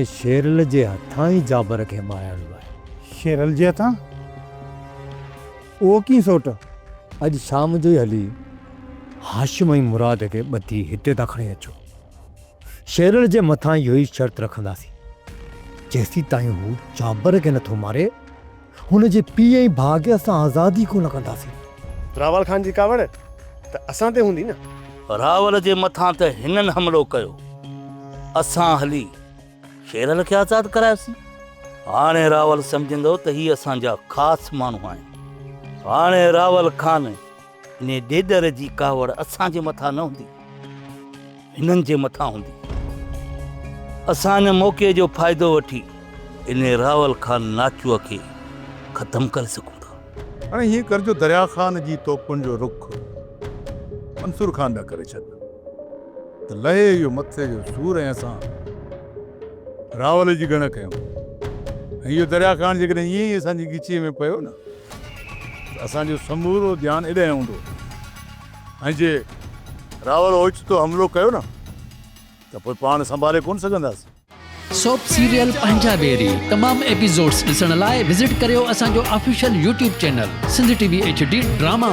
Cheryl जे हथां ई जाबर खे मारियो आहे। शेरल जे हथां? उहो कीअं सोट? अॼु शाम जो ई हली हाशिम ऐं मुराद खे ॿधी हिते था खणी अचो। शेरल जे मथां इहो ई शर्त रखंदासीं, जेसीं ताईं हू जाबर खे नथो मारे हुन जे पीउ ऐं भाउ खे असां आज़ादी कोन कंदासीं। रावल खान जी कावड़ त असां ते हूंदी न। रावल जे मथां त हिननि हमिलो कयो, असां हली शेरल खे आज़ादु करायोसीं। हाणे रावल सम्झंदो त ही असांजा ख़ासि माण्हू आहिनि। हाणे रावल खान इन ॾेॾर जी कावड़ असांजे मथां न हूंदी, हिननि जे मथां हूंदी। असां इन मौक़े जो फ़ाइदो वठी इन रावल खान नाचूअ खे ख़तमु करे सघूं था। हाणे हीअं करजो, दरिया ख़ान जी तोपुनि जो रुख मंसूर खान ॾांहुं करे छॾ त लहे इहो मथे जो सूर ऐं असां रावल जी गण कयूं। ऐं इहो दरिया ख़ान जेकॾहिं ईअं ई असांजी ॻिचीअ में पियो न त असांजो समूरो ध्यानु एॾे हूंदो, ऐं जे रावल ओचितो हमिलो कयो न त पोइ पाण संभाले कोन सघंदासीं। सोप सीरियल पंजाबेरी तमाम एपिसोड्स ॾिसण लाइ विज़िट करियो असांजो official YouTube channel Sindh TV HD drama.